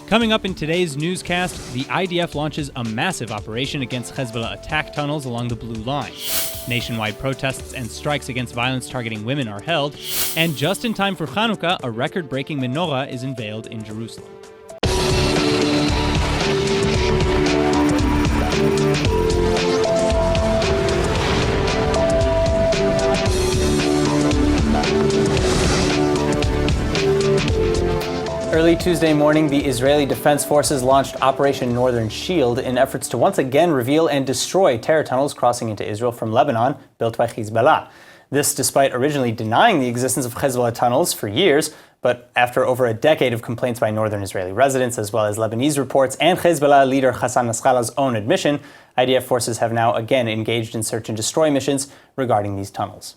Coming up in today's newscast, the IDF launches a massive operation against Hezbollah attack tunnels along the Blue Line. Nationwide protests and strikes against violence targeting women are held. And just in time for Hanukkah, a record-breaking menorah is unveiled in Jerusalem. Early Tuesday morning, the Israeli Defense Forces launched Operation Northern Shield in efforts to once again reveal and destroy terror tunnels crossing into Israel from Lebanon, built by Hezbollah. This despite originally denying the existence of Hezbollah tunnels for years, but after over a decade of complaints by northern Israeli residents, as well as Lebanese reports and Hezbollah leader Hassan Nasrallah's own admission, IDF forces have now again engaged in search and destroy missions regarding these tunnels.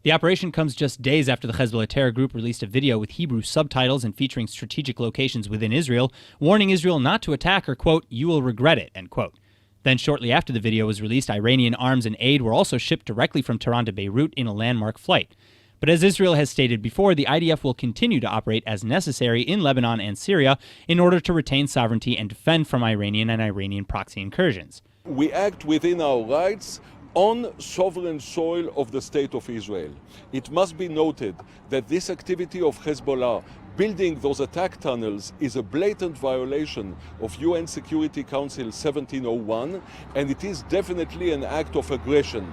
The operation comes just days after the Hezbollah terror group released a video with Hebrew subtitles and featuring strategic locations within Israel, warning Israel not to attack or, quote, "you will regret it," end quote. Then shortly after the video was released, Iranian arms and aid were also shipped directly from Tehran to Beirut in a landmark flight. But as Israel has stated before, the IDF will continue to operate as necessary in Lebanon and Syria in order to retain sovereignty and defend from Iranian proxy incursions. We act within our rights on sovereign soil of the State of Israel. It must be noted that this activity of Hezbollah, building those attack tunnels, is a blatant violation of UN Security Council 1701, and it is definitely an act of aggression.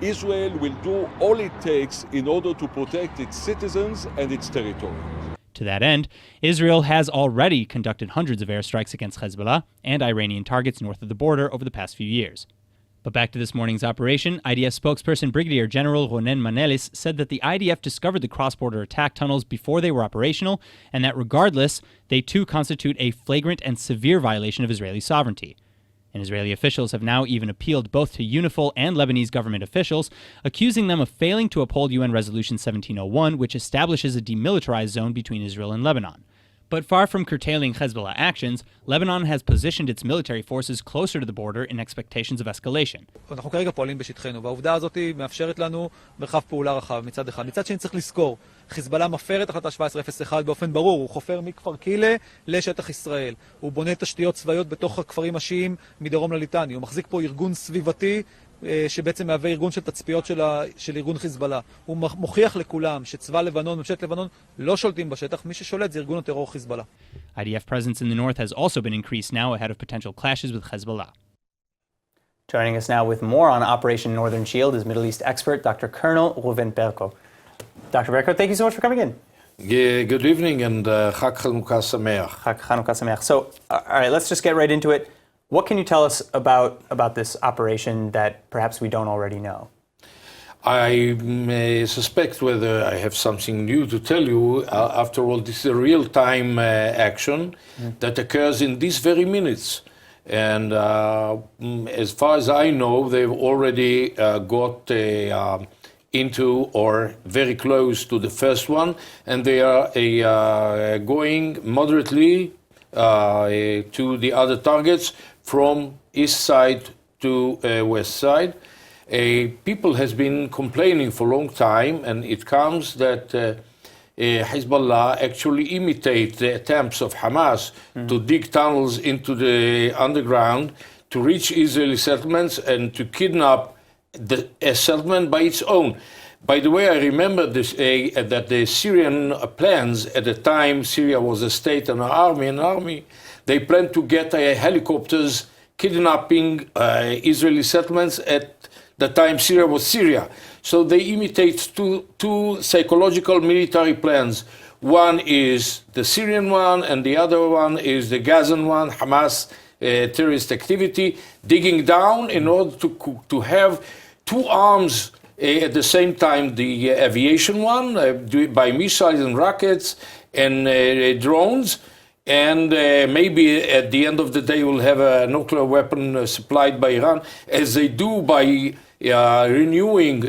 Israel will do all it takes in order to protect its citizens and its territory. To that end, Israel has already conducted hundreds of airstrikes against Hezbollah and Iranian targets north of the border over the past few years. But back to this morning's operation, IDF spokesperson Brigadier General Ronen Manelis said that the IDF discovered the cross-border attack tunnels before they were operational, and that regardless, they too constitute a flagrant and severe violation of Israeli sovereignty. And Israeli officials have now even appealed both to UNIFIL and Lebanese government officials, accusing them of failing to uphold UN Resolution 1701, which establishes a demilitarized zone between Israel and Lebanon. But far from curtailing Hezbollah actions, Lebanon has positioned its military forces closer to the border in expectations of escalation. אנחנו כרגע פועלים בשטחנו, והעובדה הזאת מאפשרת לנו מרחב פעולה רחב מצד אחד. מצד שני צריך לזכור, חיזבאללה מפר את החלטה 1701 באופן ברור, הוא חופר מכפר קילה לשטח ישראל. הוא בונה תשתיות צבאיות בתוך הכפרים השיעים מדרום לליטני. הוא מחזיק פה ארגון סביבתי שבעצם מהווה ארגון של תצפיות של ארגון חיזבאללה. הוא מוכיח לכולם שצבא לבנון, ממשלת לבנון, לא שולטים בשטח, מי ששולט זה ארגון הטרור חיזבאללה. IDF presence in the north has also been increased now ahead of potential clashes with Hezbollah. Joining us now with more on Operation Northern Shield is Middle East expert Dr. Colonel Reuven Berko. Dr. Berko, thank you so much for coming in. Good evening and Chag Hanukkah Sameach. Chag Hanukkah Sameach. So, all right, let's just get right into it. What can you tell us about this operation that perhaps we don't already know? I may suspect whether I have something new to tell you. After all, this is a real-time action that occurs in these very minutes. And as far as I know, they've already got into or very close to the first one, and they are going moderately to the other targets from east side to west side. People has been complaining for a long time, and it comes that Hezbollah actually imitate the attempts of Hamas to dig tunnels into the underground to reach Israeli settlements and to kidnap a settlement by its own. By the way, I remember this, that the Syrian plans at the time Syria was a state and an army, they planned to get helicopters kidnapping Israeli settlements at the time Syria was Syria. So they imitate two psychological military plans. One is the Syrian one, and the other one is the Gazan one, Hamas terrorist activity, digging down in order to have two arms at the same time, the aviation one, by missiles and rockets and drones, and maybe at the end of the day we'll have a nuclear weapon supplied by Iran, as they do by renewing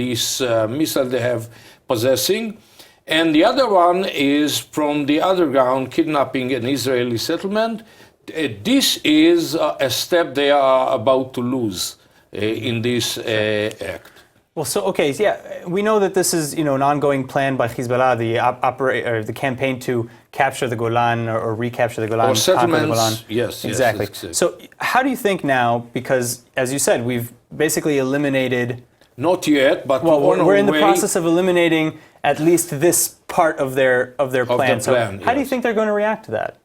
these missiles they have possessing. And the other one is from the underground, kidnapping an Israeli settlement. This is a step they are about to lose in this act. Well, so okay, yeah, we know that this is an ongoing plan by Hezbollah, the campaign to capture the Golan or recapture the Golan, Or settlements, conquer the Golan. yes, exactly. Yes. So, how do you think now? Because, as you said, we've basically eliminated. Not yet, but we're in the process of eliminating at least this part of their plan. So, how do you think they're going to react to that?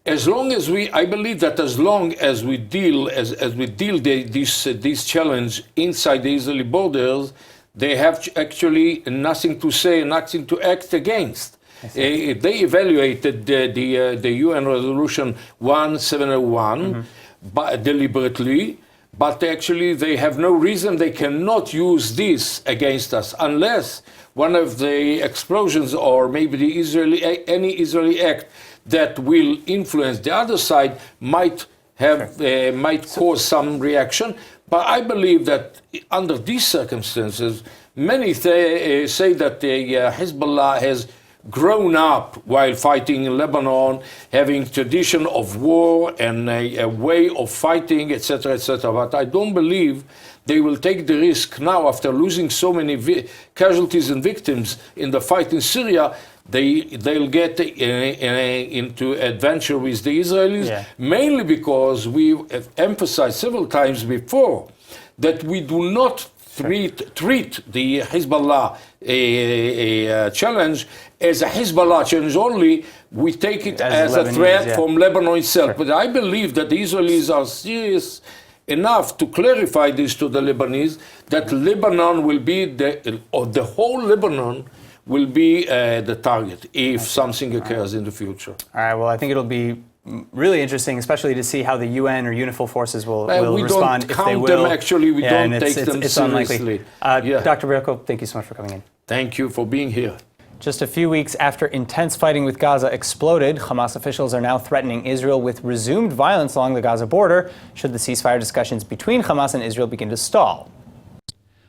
As long as I believe that as long as we deal this challenge inside the Israeli borders, they have actually nothing to say, nothing to act against. They evaluated the UN resolution 1701 deliberately, but actually they have no reason. They cannot use this against us unless one of the explosions or maybe any Israeli act that will influence the other side might cause some reaction. But I believe that under these circumstances, many say that Hezbollah has grown up while fighting in Lebanon, having tradition of war and a way of fighting, etc., etc. But I don't believe they will take the risk now after losing so many casualties and victims in the fight in Syria. They'll get into adventure with the Israelis, mainly because we have emphasized several times before that we do not treat the Hezbollah challenge as a Hezbollah challenge only. We take it as a threat from Lebanon itself. But I believe that the Israelis are serious enough to clarify this to the Lebanese, that Lebanon will be the whole Lebanon will be the target if something occurs in the future. All right, well, I think it'll be really interesting, especially to see how the UN or UNIFIL forces will respond, if they will. We don't count them, actually. We don't take them it's seriously. Unlikely. Dr. Berko, thank you so much for coming in. Thank you for being here. Just a few weeks after intense fighting with Gaza exploded, Hamas officials are now threatening Israel with resumed violence along the Gaza border should the ceasefire discussions between Hamas and Israel begin to stall.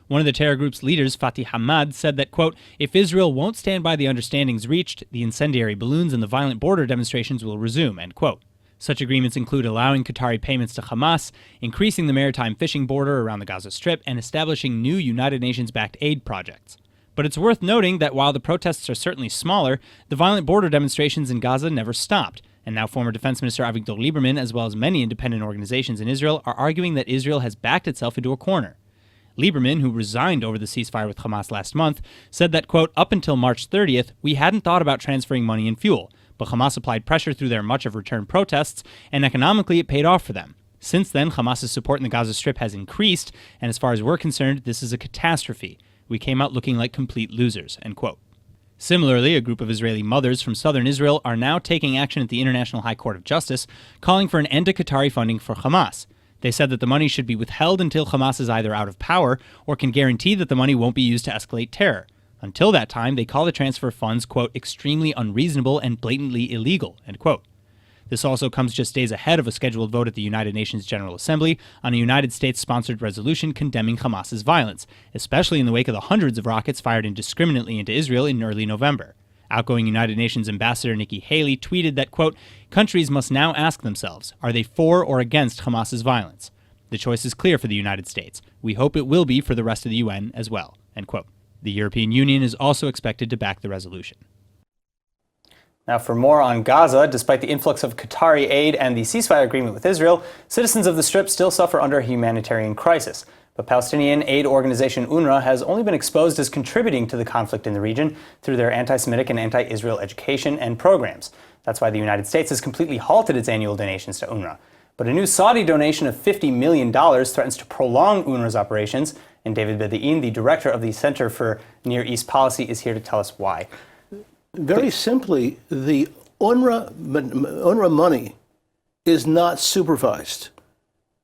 One of the terror group's leaders, Fatih Hamad, said that, quote, if Israel won't stand by the understandings reached, the incendiary balloons and the violent border demonstrations will resume, end quote. Such agreements include allowing Qatari payments to Hamas, increasing the maritime fishing border around the Gaza Strip, and establishing new United Nations-backed aid projects. But it's worth noting that while the protests are certainly smaller, the violent border demonstrations in Gaza never stopped. And now former Defense Minister Avigdor Lieberman, as well as many independent organizations in Israel, are arguing that Israel has backed itself into a corner. Lieberman, who resigned over the ceasefire with Hamas last month, said that, quote, up until March 30th, we hadn't thought about transferring money and fuel, but Hamas applied pressure through their much-of-return protests, and economically it paid off for them. Since then, Hamas's support in the Gaza Strip has increased, and as far as we're concerned, this is a catastrophe. We came out looking like complete losers, end quote. Similarly, a group of Israeli mothers from southern Israel are now taking action at the International High Court of Justice, calling for an end to Qatari funding for Hamas. They said that the money should be withheld until Hamas is either out of power or can guarantee that the money won't be used to escalate terror. Until that time, they call the transfer of funds, quote, extremely unreasonable and blatantly illegal, end quote. This also comes just days ahead of a scheduled vote at the United Nations General Assembly on a United States-sponsored resolution condemning Hamas's violence, especially in the wake of the hundreds of rockets fired indiscriminately into Israel in early November. Outgoing United Nations Ambassador Nikki Haley tweeted that, quote, countries must now ask themselves, are they for or against Hamas's violence? The choice is clear for the United States. We hope it will be for the rest of the UN as well, end quote. The European Union is also expected to back the resolution. Now, for more on Gaza, despite the influx of Qatari aid and the ceasefire agreement with Israel, citizens of the Strip still suffer under a humanitarian crisis. But Palestinian aid organization UNRWA has only been exposed as contributing to the conflict in the region through their anti-Semitic and anti-Israel education and programs. That's why the United States has completely halted its annual donations to UNRWA. But a new Saudi donation of $50 million threatens to prolong UNRWA's operations, and David Bediin, the director of the Center for Near East Policy, is here to tell us why. Very simply, the UNRWA money is not supervised.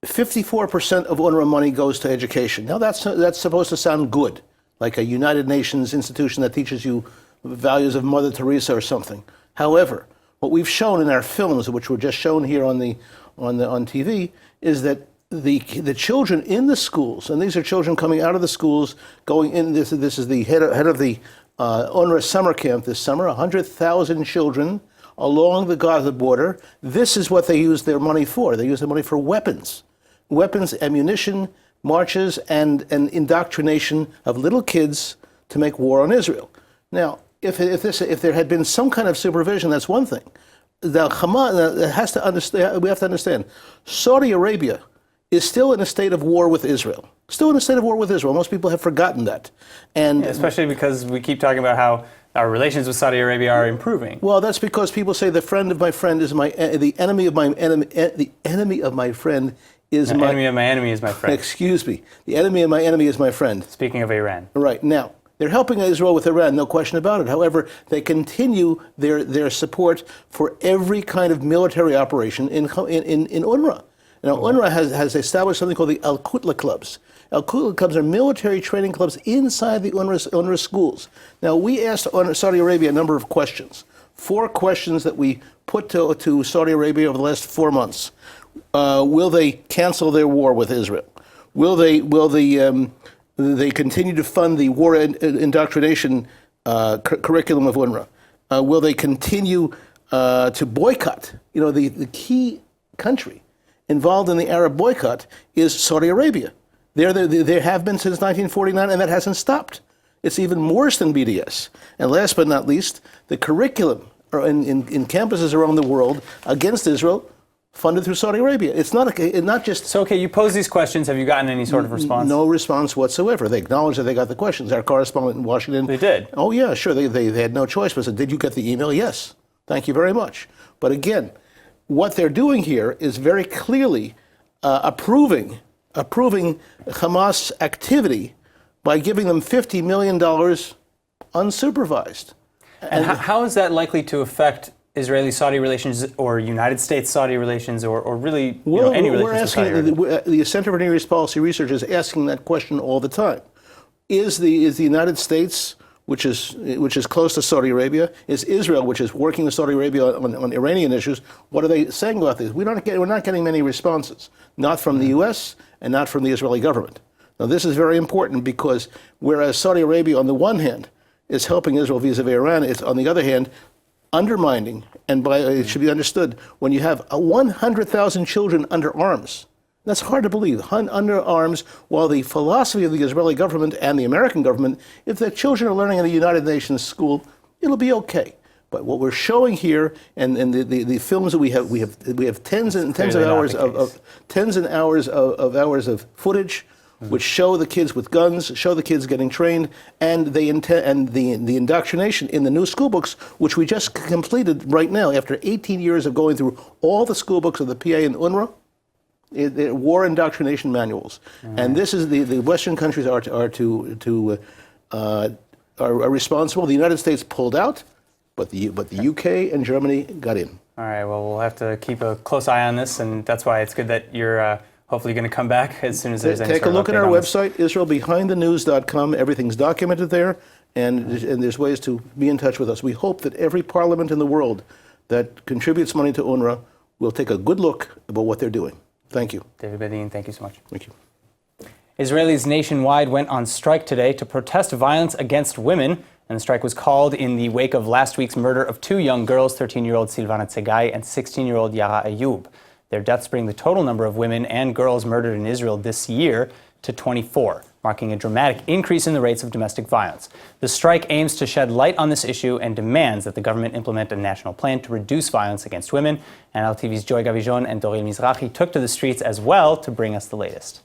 54% of UNRWA money goes to education. Now, that's supposed to sound good, like a United Nations institution that teaches you values of Mother Teresa or something. However, what we've shown in our films, which were just shown here on TV, is that the children in the schools, and these are children coming out of the schools, going in. This is the head of the UNRWA summer camp this summer. 100,000 children along the Gaza border. This is what they use their money for. They use their money for weapons, ammunition, marches and indoctrination of little kids to make war on Israel. Now, if there had been some kind of supervision, that's one thing. The Hamas has to understand. We have to understand. Saudi Arabia is still in a state of war with Israel. Still in a state of war with Israel. Most people have forgotten that, and especially because we keep talking about how our relations with Saudi Arabia are improving. Well, that's because people say the friend of my friend is the enemy of my enemy. The enemy of my friend is the enemy of my enemy is my friend. Excuse me. The enemy of my enemy is my friend. Speaking of Iran. Right. Now, they're helping Israel with Iran, no question about it. However, they continue their support for every kind of military operation in UNRWA. Now, UNRWA has established something called the Al-Qutla clubs. Al-Qutla clubs are military training clubs inside the UNRWA schools. Now, we asked Saudi Arabia a number of questions. 4 questions that we put to Saudi Arabia over the last 4 months. Will they cancel their war with Israel? Will they continue to fund the war indoctrination curriculum of UNRWA? Will they continue to boycott? You know, the key country involved in the Arab boycott is Saudi Arabia. There have been since 1949, and that hasn't stopped. It's even worse than BDS. And last but not least, the curriculum in campuses around the world against Israel, funded through Saudi Arabia. It's not just... So, okay, you pose these questions. Have you gotten any sort of response? No response whatsoever. They acknowledge that they got the questions. Our correspondent in Washington... They did? Oh, yeah, sure. They had no choice but said, did you get the email? Yes. Thank you very much. But again, what they're doing here is very clearly approving Hamas activity by giving them $50 million unsupervised. And how is that likely to affect Israeli-Saudi relations or United States-Saudi relations or really any relations with Saudi Arabia? The Center for Near East Policy Research is asking that question all the time. Is the United States, which is close to Saudi Arabia, is Israel, which is working with Saudi Arabia on Iranian issues, what are they saying about this? We're not getting many responses, not from the U.S. and not from the Israeli government. Now, this is very important because whereas Saudi Arabia, on the one hand, is helping Israel vis-a-vis Iran, it's on the other hand undermining, and it should be understood, when you have 100,000 children under arms, that's hard to believe, under arms, while the philosophy of the Israeli government and the American government, if the children are learning in the United Nations school, it'll be okay. But what we're showing here, and the films that we have tens and hours of footage, which show the kids with guns, show the kids getting trained, and the indoctrination in the new school books, which we just completed right now after 18 years of going through all the school books of the PA and UNRWA, war indoctrination manuals. And this is the Western countries are responsible. The United States pulled out, but the UK and Germany got in. All right. Well, we'll have to keep a close eye on this, and that's why it's good that you're hopefully going to come back as soon as there's any Take a look at our website, IsraelBehindTheNews.com. Everything's documented there, and there's ways to be in touch with us. We hope that every parliament in the world that contributes money to UNRWA will take a good look about what they're doing. Thank you. David Bedin, thank you so much. Thank you. Israelis nationwide went on strike today to protest violence against women, and the strike was called in the wake of last week's murder of 2 young girls, 13-year-old Silvana Tsegai and 16-year-old Yara Ayub. Their deaths bring the total number of women and girls murdered in Israel this year to 24, marking a dramatic increase in the rates of domestic violence. The strike aims to shed light on this issue and demands that the government implement a national plan to reduce violence against women. And LTV's Joy Gavijon and Doril Mizrahi took to the streets as well to bring us the latest.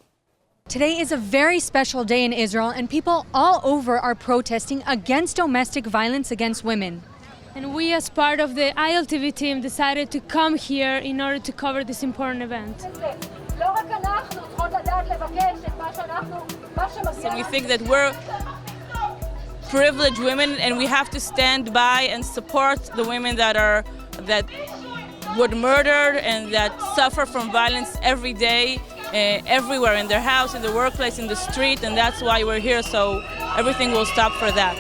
Today is a very special day in Israel, and people all over are protesting against domestic violence against women. And we, as part of the ILTV team, decided to come here in order to cover this important event. And we think that we're privileged women, and we have to stand by and support the women that were murdered and that suffer from violence every day, everywhere, in their house, in the workplace, in the street, and that's why we're here, so everything will stop for that.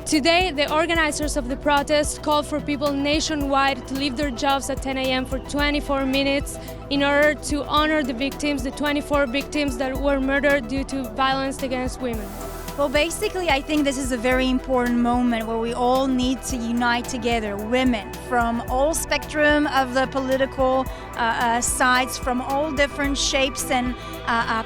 Today, the organizers of the protest called for people nationwide to leave their jobs at 10 a.m. for 24 minutes in order to honor the victims, the 24 victims that were murdered due to violence against women. Well, basically, I think this is a very important moment where we all need to unite together, women from all spectrum of the political sides, from all different shapes and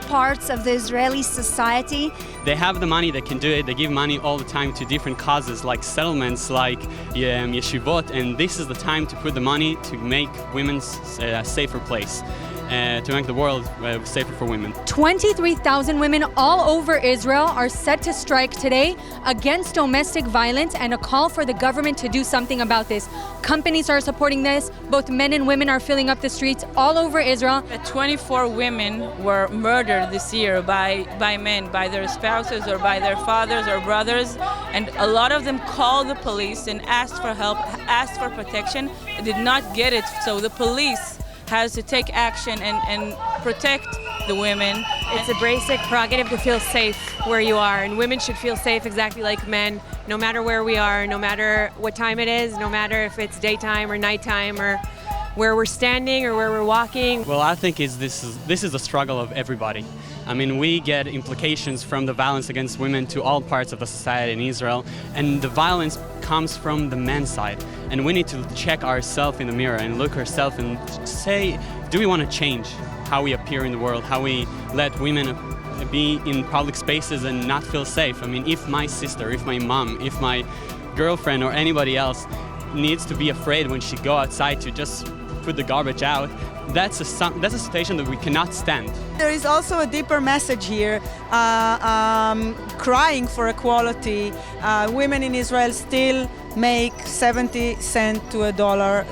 parts of the Israeli society. They have the money, they can do it. They give money all the time to different causes like settlements, like yeshivot, and this is the time to put the money to make women's a safer place. To make the world safer for women. 23,000 women all over Israel are set to strike today against domestic violence and a call for the government to do something about this. Companies are supporting this. Both men and women are filling up the streets all over Israel. 24 women were murdered this year by men, by their spouses or by their fathers or brothers, and a lot of them called the police and asked for help, asked for protection, did not get it, so the police has to take action and protect the women. It's a basic prerogative to feel safe where you are, and women should feel safe exactly like men, no matter where we are, no matter what time it is, no matter if it's daytime or nighttime or where we're standing or where we're walking. Well, I think this is a struggle of everybody. I mean, we get implications from the violence against women to all parts of the society in Israel, and the violence comes from the men's side. And we need to check ourselves in the mirror and look ourselves and say, do we want to change how we appear in the world, how we let women be in public spaces and not feel safe? I mean, if my sister, if my mom, if my girlfriend or anybody else needs to be afraid when she go outside to just put the garbage out, that's a situation that we cannot stand. There is also a deeper message here, crying for equality. Women in Israel still make 70 cents to a dollar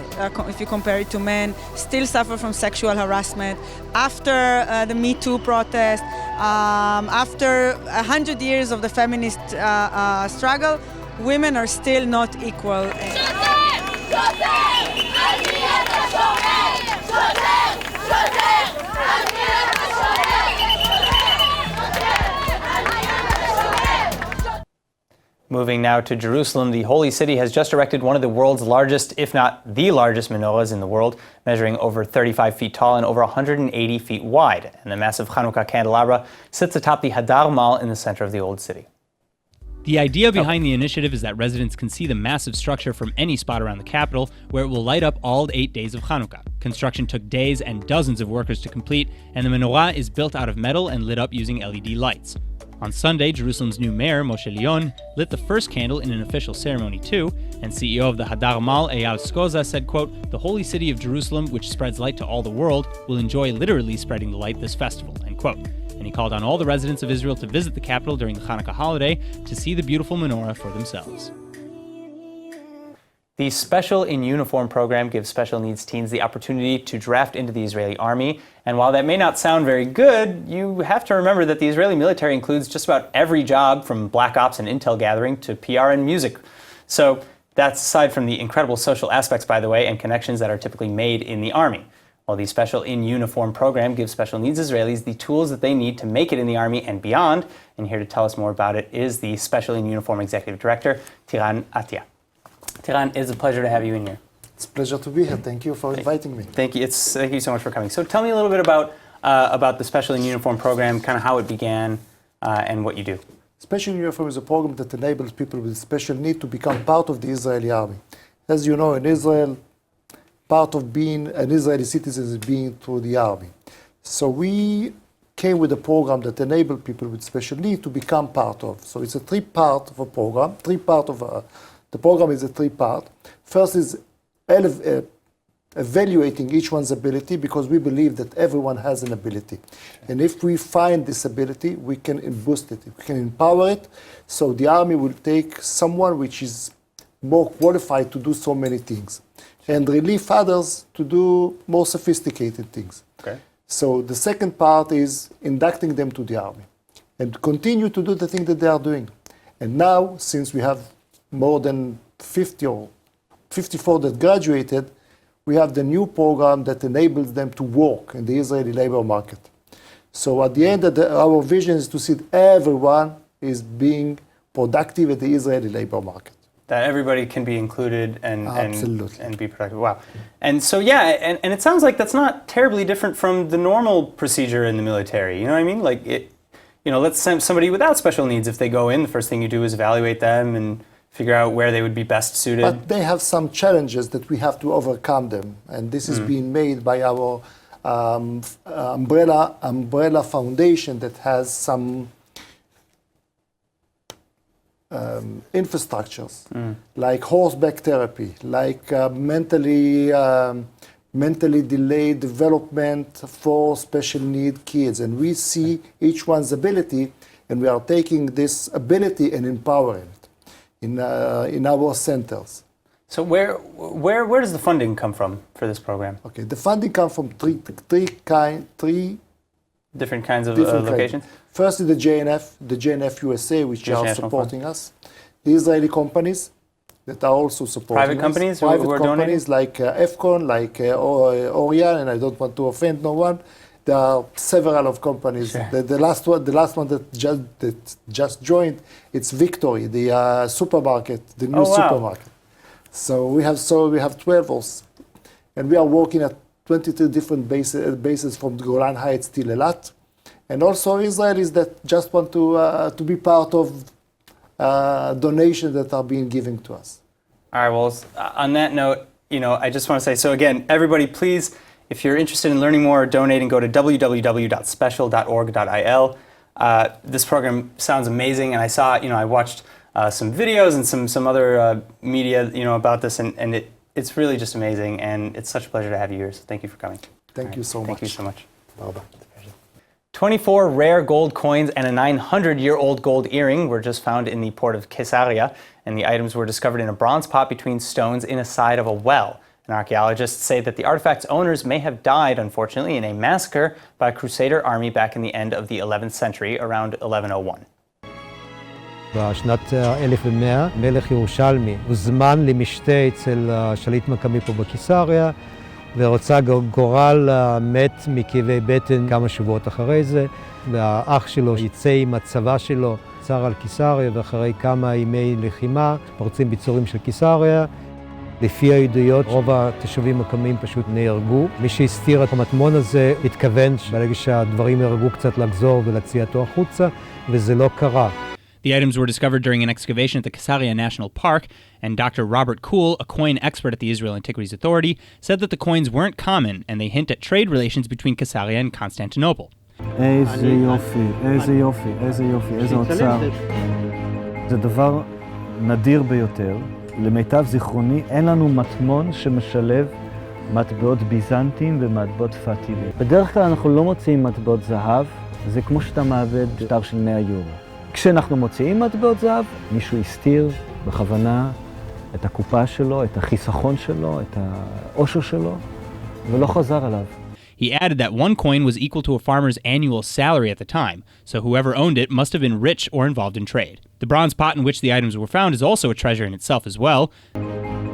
if you compare it to men, still suffer from sexual harassment. After the Me Too protest, after 100 years of the feminist struggle, women are still not equal. Moving now to Jerusalem, the Holy City has just erected one of the world's largest, if not the largest menorahs in the world, measuring over 35 feet tall and over 180 feet wide. And the massive Hanukkah candelabra sits atop the Hadar Mall in the center of the Old City. The idea behind the initiative is that residents can see the massive structure from any spot around the capital, where it will light up all 8 days of Hanukkah. Construction took days and dozens of workers to complete, and the menorah is built out of metal and lit up using LED lights. On Sunday, Jerusalem's new mayor, Moshe Leon, lit the first candle in an official ceremony too, and CEO of the Hadar Mall, Eyal Skoza, said, quote, "The holy city of Jerusalem, which spreads light to all the world, will enjoy literally spreading the light this festival," end quote. And he called on all the residents of Israel to visit the capital during the Hanukkah holiday to see the beautiful menorah for themselves. The Special in Uniform program gives special needs teens the opportunity to draft into the Israeli army. And while that may not sound very good, you have to remember that the Israeli military includes just about every job from black ops and intel gathering to PR and music. So that's aside from the incredible social aspects, by the way, and connections that are typically made in the army. Well, the Special in Uniform program gives special needs Israelis the tools that they need to make it in the army and beyond. And here to tell us more about it is the Special in Uniform Executive Director, Tiran Atia. Tiran, it's a pleasure to have you in here. It's a pleasure to be here. Thank you for inviting me. Thank you. Thank you so much for coming. So tell me a little bit about the Special in Uniform program, kind of how it began and what you do. Special in Uniform is a program that enables people with special need to become part of the Israeli army. As you know, in Israel, part of being an Israeli citizen is being through the army. So we came with a program that enabled people with special need to become part of. So it's a three-part of a program. The program is a three-part. First is evaluating each one's ability, because we believe that everyone has an ability. And if we find this ability, we can boost it, we can empower it. So the army will take someone which is more qualified to do so many things and relieve others to do more sophisticated things. Okay. So the second part is inducting them to the army and continue to do the thing that they are doing. And now, since we have more than 50 or 54 that graduated, we have the new program that enables them to work in the Israeli labor market. So at the end, our vision is to see that everyone is being productive at the Israeli labor market. That everybody can be included and be productive. Wow. And so, and it sounds like that's not terribly different from the normal procedure in the military. You know what I mean? Like, let's send somebody without special needs. If they go in, the first thing you do is evaluate them and figure out where they would be best suited. But they have some challenges that we have to overcome them. And this is being made by our umbrella foundation that has some infrastructures, like horseback therapy, like mentally delayed development for special need kids. And we see each one's ability, and we are taking this ability and empowering it in our centers. So where does the funding come from for this program? Okay, the funding comes from three different kinds of different locations? Firstly, the JNF USA, which are supporting us. The Israeli companies that are also supporting private us. Companies private who are companies donating? like EFCON, like Orion, and I don't want to offend no one. There are several of companies. Sure. The last one that just joined, it's Victory, the supermarket, the new supermarket. So we have 12 also, and we are working at 22 different bases from the Golan Heights till Eilat, and also Israelis that just want to be part of donations that are being given to us. All right, well, on that note, I just want to say, so again, everybody, please, if you're interested in learning more or donating, go to www.special.org.il. This program sounds amazing, and I saw, I watched some videos and some other media, about this, and it's really just amazing, and it's such a pleasure to have you here, so thank you for coming. Thank you so much. Thank you so much. Bye-bye. 24 rare gold coins and a 900-year-old gold earring were just found in the port of Caesarea, and the items were discovered in a bronze pot between stones in a side of a well. And archaeologists say that the artifact's owners may have died, unfortunately, in a massacre by a Crusader army back in the end of the 11th century, around 1101. בשנת 1100 מלך ירושלמי הוזמן למשתה אצל השליט מקמי פה בקיסריה, ורוצה גורל מת מכאבי בטן כמה שבועות אחרי זה, והאח שלו יצא עם הצבא שלו צר על קיסריה, ואחרי כמה ימי לחימה פורצים ביצורים של קיסריה. לפי העדויות רוב התושבים מקמיים פשוט נהרגו. מי שהסתיר את המטמון הזה התכוון שברגע שהדברים ירגעו קצת לחזור ולהציאתו החוצה, וזה לא קרה. The items were discovered during an excavation at the Caesarea National Park, and Dr. Robert Kuhl, a coin expert at the Israel Antiquities Authority, said that the coins weren't common, and they hint at trade relations between Caesarea and Constantinople. איזה יופי, איזה יופי, איזה יופי, איזה אוצר. זה דבר נדיר ביותר. למיטב זיכרוני, אין לנו מטמון שמשלב מטבעות ביזנטיים ומטבעות פאטימיים. בדרך כלל אנחנו לא מוצאים מטבעות זהב, זה כמו שאתה מאבד שטר של 100 יורו. כשאנחנו מוציאים מטבעות זהב, מישהו הסתיר בכוונה את הקופה שלו, את החיסכון שלו, את העושר שלו, ולא חזר עליו. He added that one coin was equal to a farmer's annual salary at the time, so whoever owned it must have been rich or involved in trade. The bronze pot in which the items were found is also a treasure in itself as well.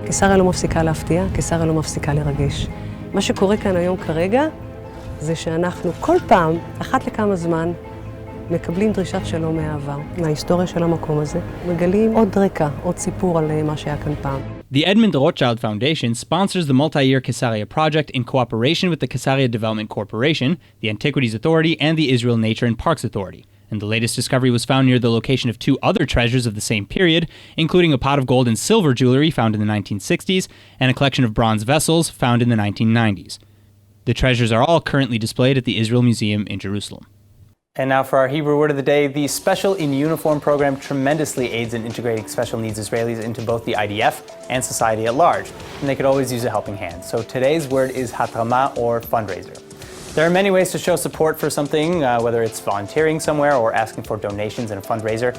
קיסריה לא מפסיקה להפתיע, קיסריה לא מפסיקה לרגש. מה שקורה כאן היום כרגע, זה שאנחנו כל פעם, אחת לכמה זמן, מקבלים דרישת שלום מהעבר, מההיסטוריה של המקום הזה, מגלים עוד רקע, עוד סיפור על מה שהיה כאן פעם. The Edmund Rothschild Foundation sponsors the multi-year Caesarea project in cooperation with the Caesarea Development Corporation, the Antiquities Authority, and the Israel Nature and Parks Authority. And the latest discovery was found near the location of two other treasures of the same period, including a pot of gold and silver jewelry found in the 1960s and a collection of bronze vessels found in the 1990s. The treasures are all currently displayed at the Israel Museum in Jerusalem. And now for our Hebrew word of the day, the Special in Uniform program tremendously aids in integrating special needs Israelis into both the IDF and society at large, and they could always use a helping hand. So today's word is hatrama, or fundraiser. There are many ways to show support for something, whether it's volunteering somewhere or asking for donations in a fundraiser,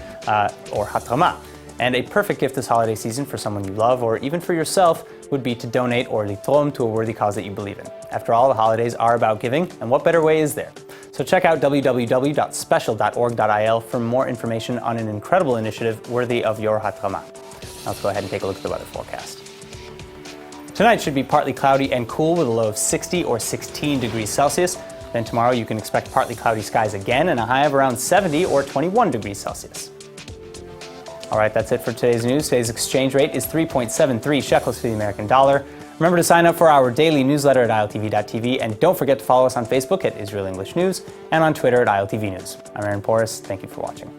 or hatrama. And a perfect gift this holiday season for someone you love, or even for yourself, would be to donate or litrom to a worthy cause that you believe in. After all, the holidays are about giving, and what better way is there? So check out www.special.org.il for more information on an incredible initiative worthy of your hatrama. Now let's go ahead and take a look at the weather forecast. Tonight should be partly cloudy and cool with a low of 60 or 16 degrees Celsius. Then tomorrow you can expect partly cloudy skies again and a high of around 70 or 21 degrees Celsius. All right, that's it for today's news. Today's exchange rate is 3.73 shekels for the American dollar, Remember to sign up for our daily newsletter at ILTV.tv, and don't forget to follow us on Facebook at Israel English News and on Twitter at ILTV News. I'm Aaron Porras. Thank you for watching.